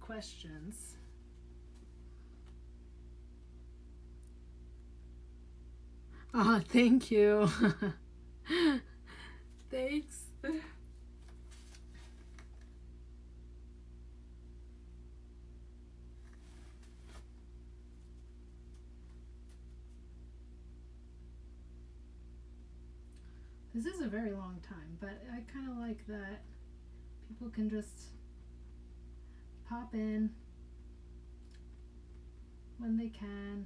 questions. Ah, thank you. Thanks. This is a very long time, but I kind of like that people can just pop in when they can.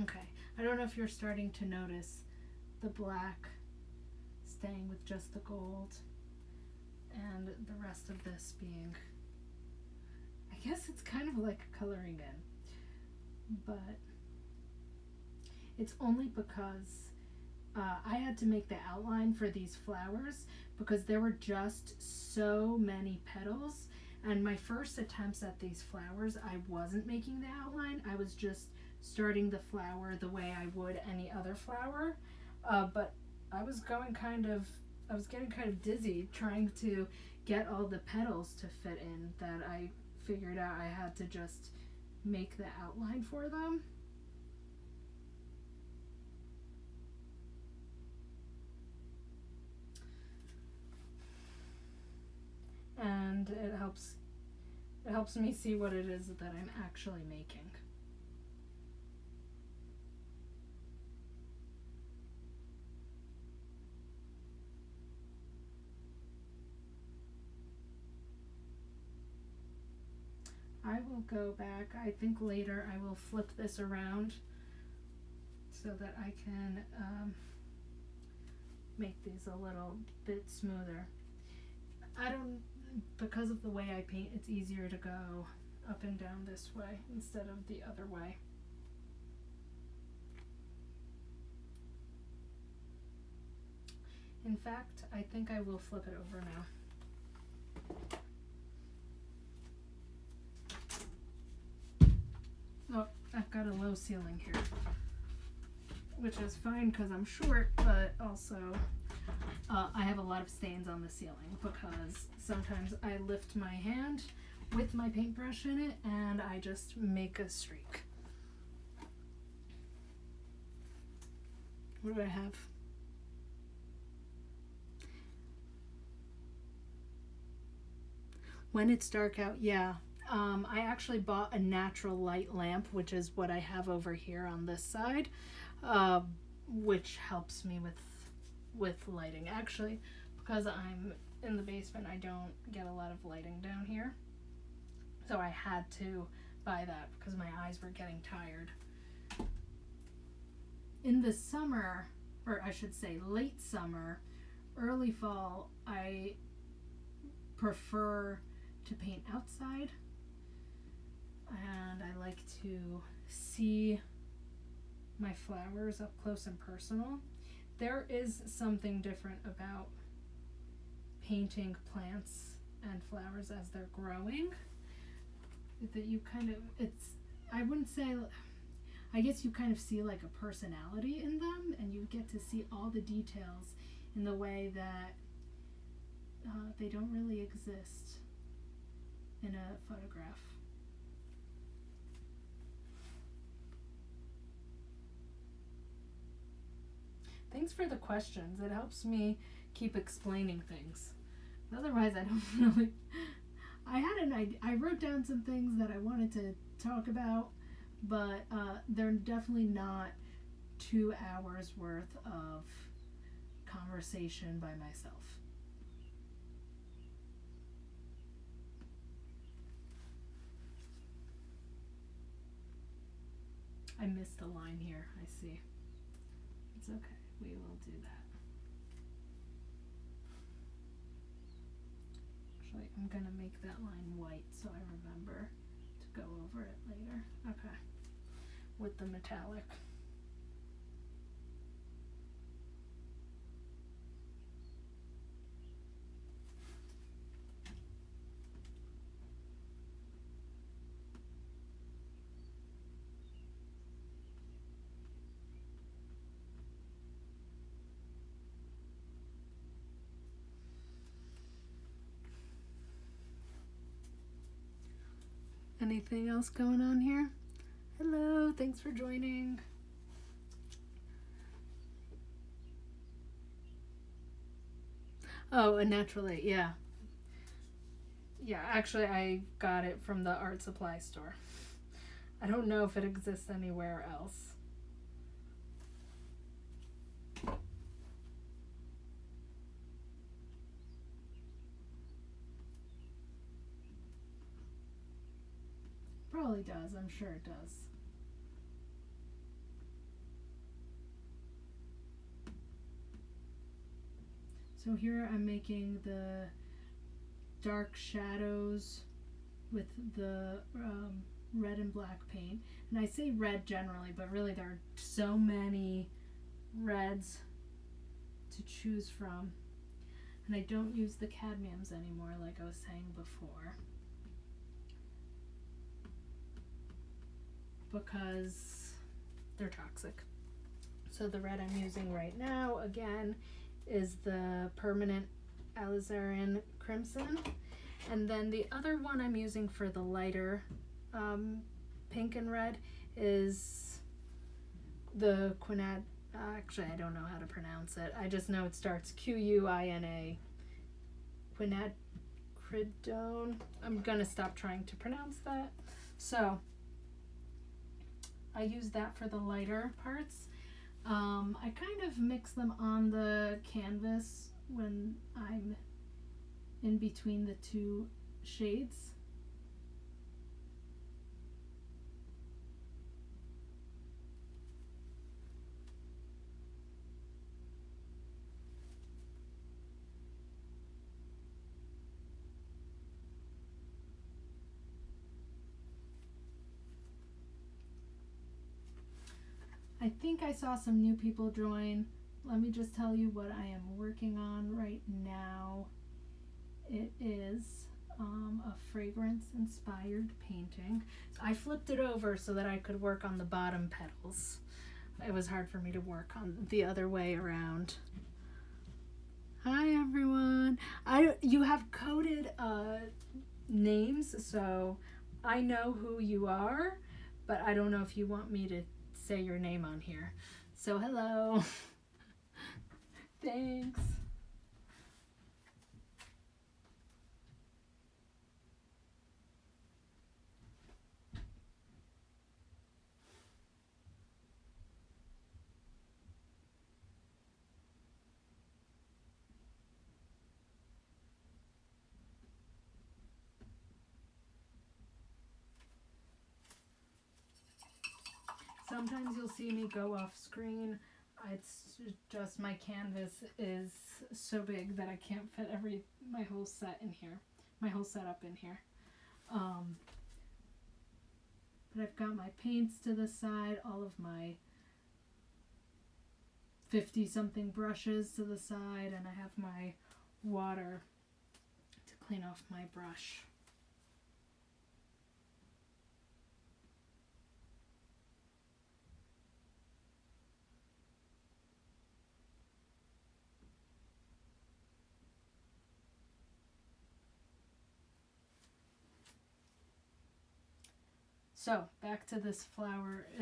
Okay, I don't know if you're starting to notice the black staying with just the gold and the rest of this being, I guess it's kind of like coloring in, but it's only because I had to make the outline for these flowers because there were just so many petals, and my first attempts at these flowers I wasn't making the outline. I was just starting the flower the way I would any other flower, but I was getting kind of dizzy trying to get all the petals to fit in, that I figured out I had to just make the outline for them. And it helps me see what it is that I'm actually making. I will go back. I think later I will flip this around so that I can make these a little bit smoother. Because of the way I paint, it's easier to go up and down this way instead of the other way. In fact, I think I will flip it over now. Oh, I've got a low ceiling here, which is fine because I'm short, but also I have a lot of stains on the ceiling because sometimes I lift my hand with my paintbrush in it and I just make a streak. What do I have? When it's dark out, yeah. I actually bought a natural light lamp, which is what I have over here on this side, which helps me with lighting. Actually, because I'm in the basement, I don't get a lot of lighting down here, so I had to buy that because my eyes were getting tired. In the summer, or I should say late summer, early fall, I prefer to paint outside, and I like to see my flowers up close and personal. There is something different about painting plants and flowers as they're growing that you kind of, I wouldn't say, I guess you kind of see like a personality in them, and you get to see all the details in the way that they don't really exist in a photograph. Thanks for the questions. It helps me keep explaining things. Otherwise, I don't really. I had an idea. I wrote down some things that I wanted to talk about, but they're definitely not 2 hours worth of conversation by myself. I missed a line here, I see. It's okay, we will do that. Actually, I'm gonna make that line white so I remember to go over it later. Okay, with the metallic. Anything else going on here? Hello, thanks for joining. Oh, a natural light, yeah. Yeah, actually I got it from the art supply store. I don't know if it exists anywhere else. Probably does, I'm sure it does. So here I'm making the dark shadows with the red and black paint. And I say red generally, but really there are so many reds to choose from. And I don't use the cadmiums anymore like I was saying before, because they're toxic. So the red I'm using right now, again, is the permanent alizarin crimson. And then the other one I'm using for the lighter pink and red is the quinad. Actually, I don't know how to pronounce it. I just know it starts Quina. Quinacridone. I'm gonna stop trying to pronounce that. So I use that for the lighter parts. I kind of mix them on the canvas when I'm in between the two shades. I think I saw some new people join. Let me just tell you what I am working on right now. It is a fragrance inspired painting. I flipped it over so that I could work on the bottom petals. It was hard for me to work on the other way around. Hi everyone. You have coded names, so I know who you are, but I don't know if you want me to say your name on here. So hello. Thanks. Sometimes you'll see me go off screen. It's just my canvas is so big that I can't fit my whole set in here, my whole setup in here. But I've got my paints to the side, all of my 50 something brushes to the side, and I have my water to clean off my brush. So back to this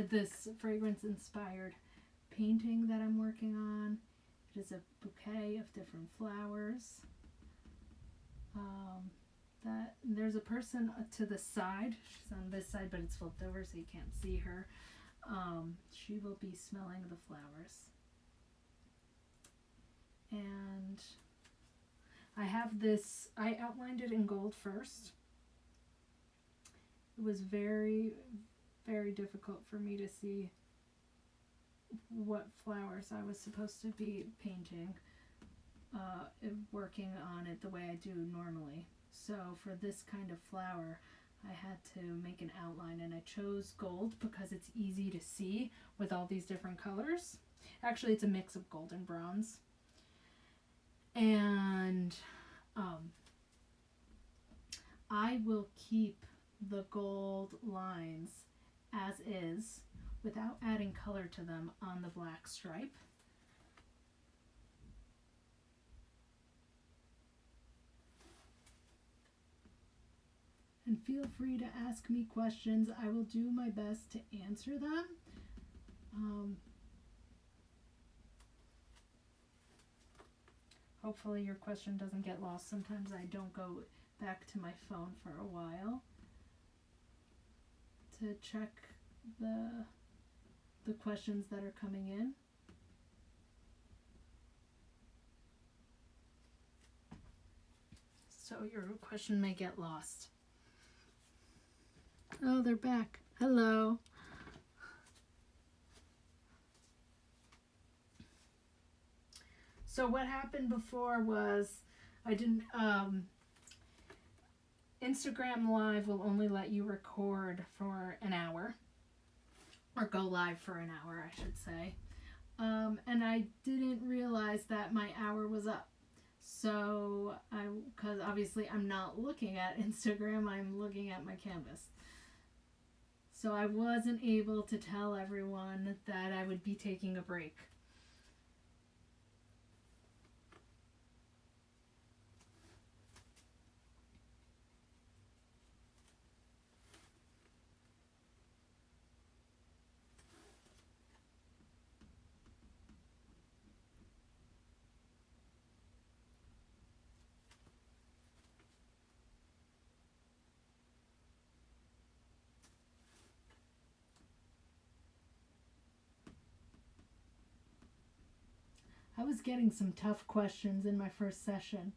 this fragrance inspired painting that I'm working on. It is a bouquet of different flowers. There's a person to the side. She's on this side, but it's flipped over so you can't see her. She will be smelling the flowers. And I have this, I outlined it in gold first. It was very, very difficult for me to see what flowers I was supposed to be painting, working on it the way I do normally. So for this kind of flower, I had to make an outline, and I chose gold because it's easy to see with all these different colors. Actually, it's a mix of gold and bronze. And I will keep the gold lines as is without adding color to them on the black stripe. and feel free to ask me questions. I will do my best to answer them. Hopefully your question doesn't get lost. Sometimes I don't go back to my phone for a while to check the questions that are coming in. So your question may get lost. Oh, they're back. Hello. So what happened before was I didn't, Instagram Live will only let you record for an hour, or go live for an hour, I should say. And I didn't realize that my hour was up. So because obviously I'm not looking at Instagram, I'm looking at my canvas. So I wasn't able to tell everyone that I would be taking a break. I was getting some tough questions in my first session.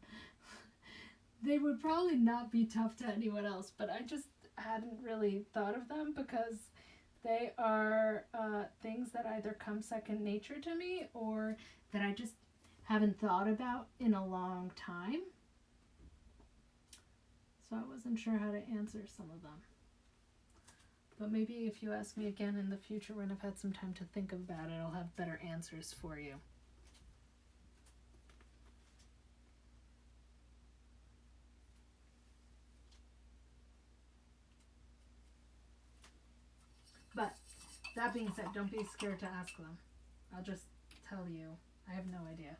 They would probably not be tough to anyone else, but I just hadn't really thought of them because they are things that either come second nature to me or that I just haven't thought about in a long time. So I wasn't sure how to answer some of them. But maybe if you ask me again in the future when I've had some time to think about it, I'll have better answers for you. But that being said, don't be scared to ask them. I'll just tell you, I have no idea.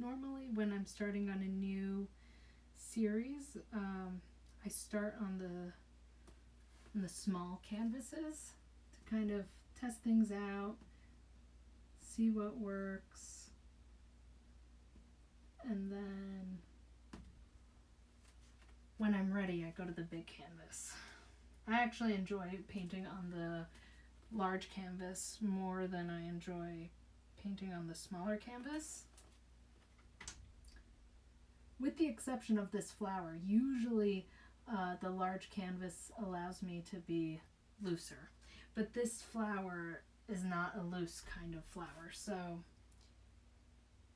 Normally when I'm starting on a new series, I start on the small canvases to kind of test things out, see what works, and then when I'm ready I go to the big canvas. I actually enjoy painting on the large canvas more than I enjoy painting on the smaller canvas. With the exception of this flower, usually the large canvas allows me to be looser. But this flower is not a loose kind of flower, so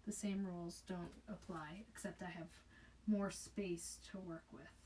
the same rules don't apply, except I have more space to work with.